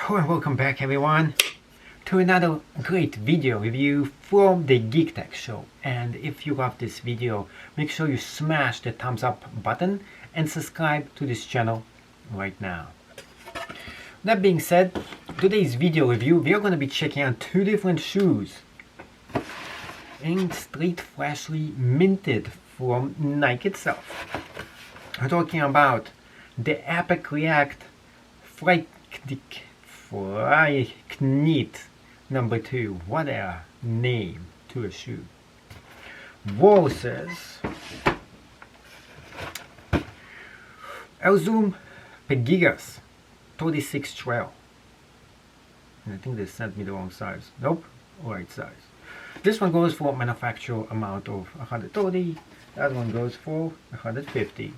and welcome back everyone to another great video review from the Geek Tech Show. And if you love this video, make sure you smash the thumbs up button and subscribe to this channel right now. That being said, today's video review, we are going to be checking out two different shoes and straight freshly minted from Nike itself. We're talking about the Epic React Flyknit number 2. What a name to a shoe. Versus Zoom Pegasus 36 Trail. And I think they sent me the wrong size. Nope, right size. This one goes for manufacturer amount of 130. That one goes for 150.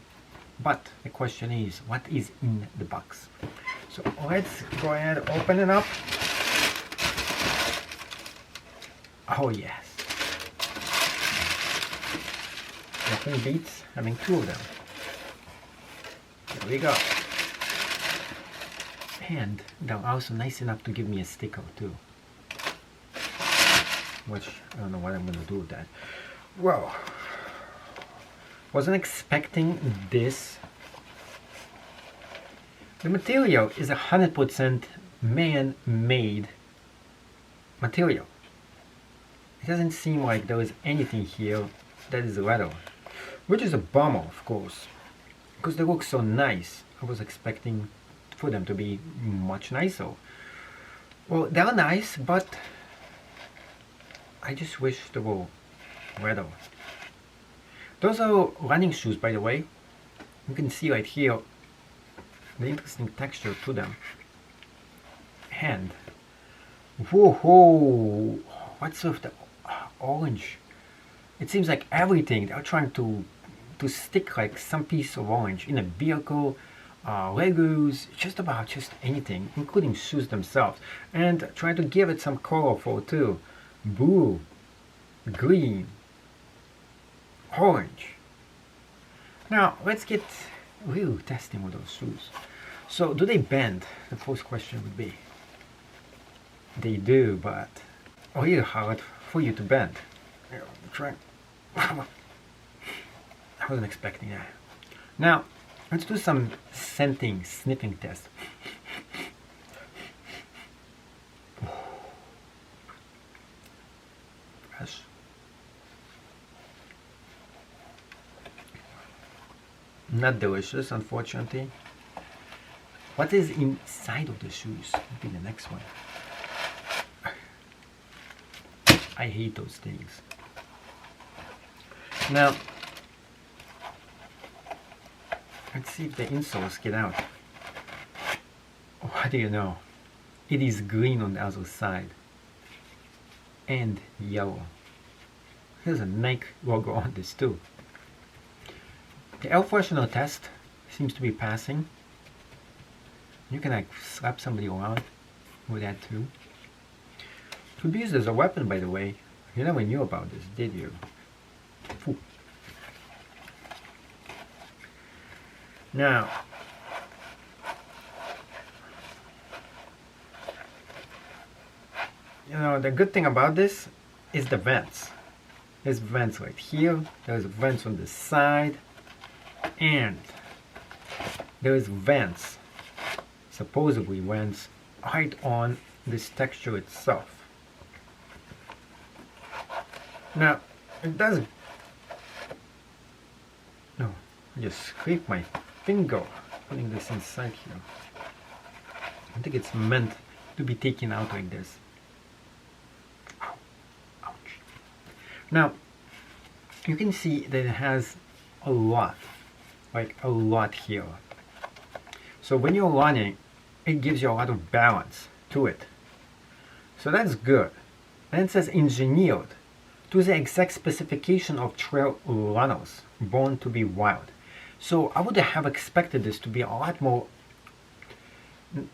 But the question is, what is in the box? So let's go ahead and open it up. Oh yes. Nothing beats having two of them. There we go. And they're also nice enough to give me a sticker too. Which, I don't know what I'm going to do with that. Well, wasn't expecting this. The material is 100% man-made material. It doesn't seem like there is anything here that is leather, which is a bummer, of course, because they look so nice. I was expecting for them to be much nicer. Well, they're nice, but I just wish they were leather. Those are running shoes, by the way. You can see right here the interesting texture to them. And whoa, what's with the orange? It seems like everything they're trying to stick like some piece of orange in a vehicle, Legos, just anything, including shoes themselves, and trying to give it some colorful too. Blue, green, orange. Now let's get real testing with those shoes. So do they bend? The first question would be. They do, but really hard for you to bend. Try. I wasn't expecting that. Now let's do some sniffing test. Fresh. Not delicious, unfortunately. What is inside of the shoes would be the next one. I hate those things. Now, let's see if the insoles get out. What do you know? It is green on the other side. And yellow. There's a Nike logo on this too. The air freshener test seems to be passing. You can like slap somebody around with that too. It could be used as a weapon, by the way. You never knew about this, did you? Phew. Now, you know, the good thing about this is the vents. There's vents right here, there's vents on the side, and there's vents, supposedly vents, right on this texture itself. Now, it doesn't. No, I just scraped my finger putting this inside here. I think it's meant to be taken out like this. Ow. Ouch. Now, you can see that it has a lot, like a lot here. So when you're running, it gives you a lot of balance to it. So that's good. And it says engineered to the exact specification of trail runners born to be wild. So I would have expected this to be a lot more.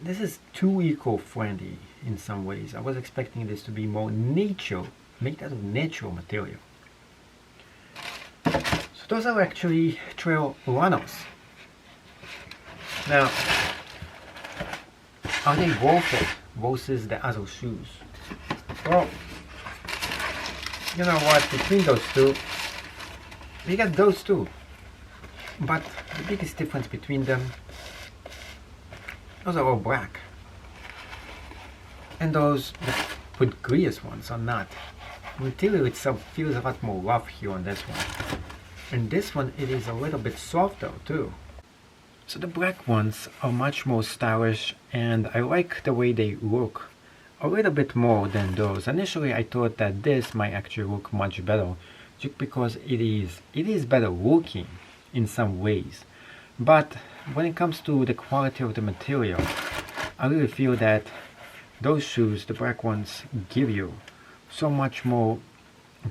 This is too eco-friendly in some ways. I was expecting this to be more nature, made out of natural material. So those are actually trail runners. Now, are they worth it versus the other shoes? Well, you know what, between those two, we got those two. But the biggest difference between them, those are all black. And those with grease ones are not. The material itself feels a lot more rough here on this one. And this one, it is a little bit softer too. So the black ones are much more stylish, and I like the way they look a little bit more than those. Initially I thought that this might actually look much better, just because it is better looking in some ways. But when it comes to the quality of the material, I really feel that those shoes, the black ones, give you so much more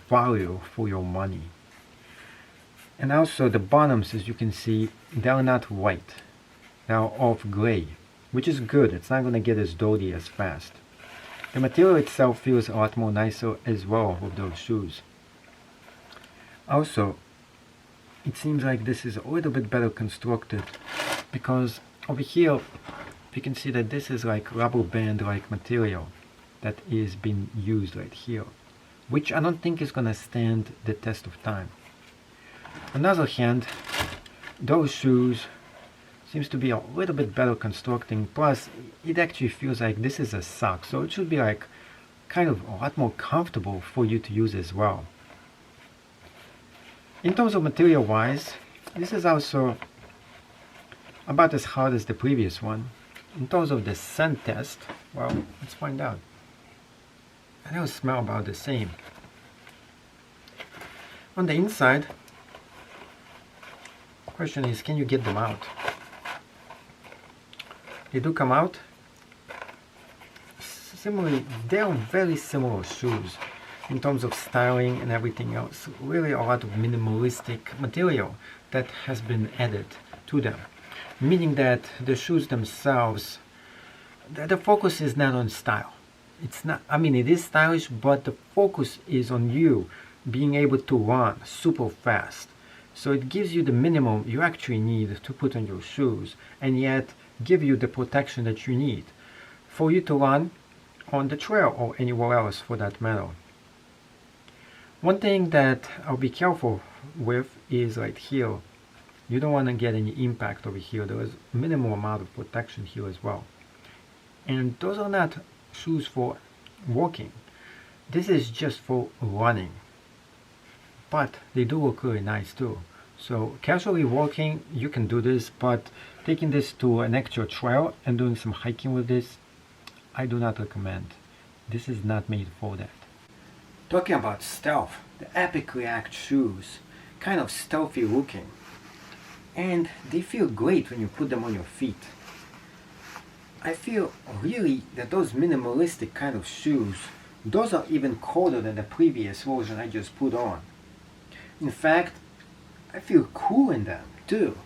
value for your money. And also the bottoms, as you can see, they're not white, they're off gray, which is good. It's not going to get as dirty as fast. The material itself feels a lot more nicer as well with those shoes. Also, it seems like this is a little bit better constructed, because over here you can see that this is like rubber band like material that is being used right here, which I don't think is going to stand the test of time. On the other hand, those shoes seems to be a little bit better constructing, plus it actually feels like this is a sock, so it should be like kind of a lot more comfortable for you to use as well. In terms of material wise, this is also about as hard as the previous one. In terms of the scent test, well, let's find out. And they'll smell about the same. On the inside, the question is, can you get them out? They do come out. Similarly, they are very similar shoes in terms of styling and everything else. Really a lot of minimalistic material that has been added to them, meaning that the shoes themselves, the focus is not on style. It's not, I mean, it is stylish, but the focus is on you being able to run super fast. So it gives you the minimum you actually need to put on your shoes, and yet give you the protection that you need for you to run on the trail or anywhere else for that matter. One thing that I'll be careful with is right here. You don't want to get any impact over here. There is a minimal amount of protection here as well. And those are not shoes for walking. This is just for running. But they do look really nice too. So casually walking, you can do this, but taking this to an actual trail and doing some hiking with this, I do not recommend. This is not made for that. Talking about stealth, the Epic React shoes, kind of stealthy looking. And they feel great when you put them on your feet. I feel really that those minimalistic kind of shoes, those are even colder than the previous version I just put on. In fact, I feel cool in them too.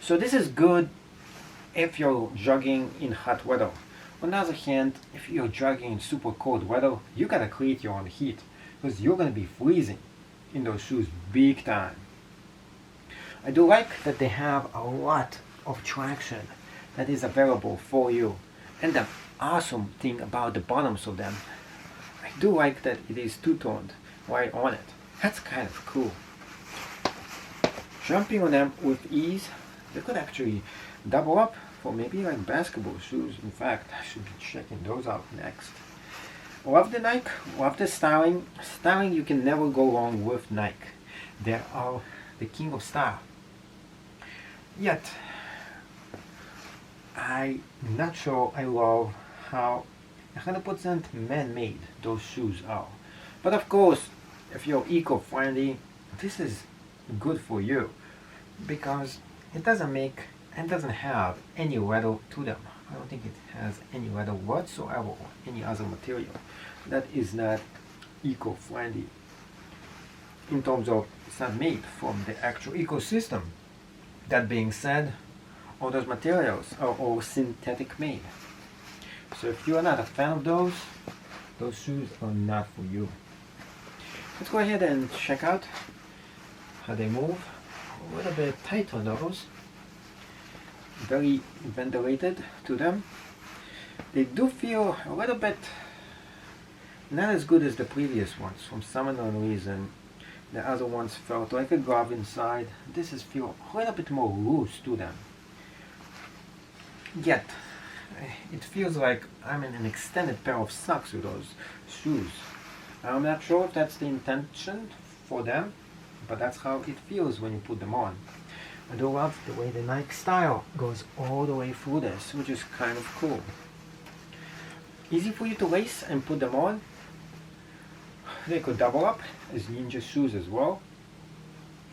So this is good if you're jogging in hot weather. On the other hand, if you're jogging in super cold weather, you gotta create your own heat, because you're gonna be freezing in those shoes big time. I do like that they have a lot of traction that is available for you. And the awesome thing about the bottoms of them, I do like that it is two-toned right on it. That's kind of cool. Jumping on them with ease, they could actually double up for maybe like basketball shoes. In fact, I should be checking those out next. Love the Nike, love the styling. Styling, you can never go wrong with Nike. They are the king of style. Yet, I'm not sure I love how 100% man-made those shoes are. But of course, if you're eco-friendly, this is good for you, because it doesn't make and doesn't have any leather to them. I don't think it has any leather whatsoever or any other material that is not eco-friendly, in terms of it's not made from the actual ecosystem. That being said, all those materials are all synthetic made. So if you are not a fan of those shoes are not for you. Let's go ahead and check out how they move. A little bit tight on those. Very ventilated to them. They do feel a little bit not as good as the previous ones. For some unknown reason, the other ones felt like a glove inside. This is feel a little bit more loose to them. Yet, it feels like I'm in an extended pair of socks with those shoes. I'm not sure if that's the intention for them, but that's how it feels when you put them on. I do love the way the Nike style goes all the way through this, which is kind of cool. Easy for you to lace and put them on. They could double up as ninja shoes as well,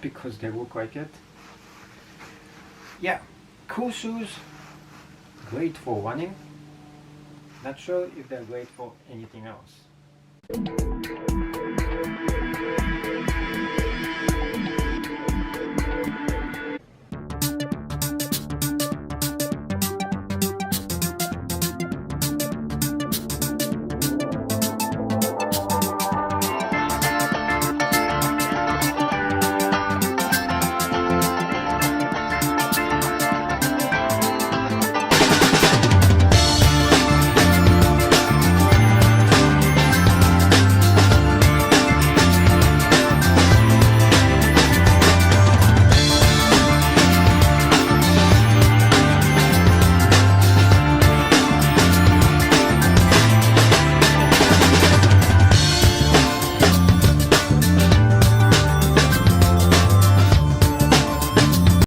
because they look like it. Yeah, cool shoes, great for running. Not sure if they're great for anything else.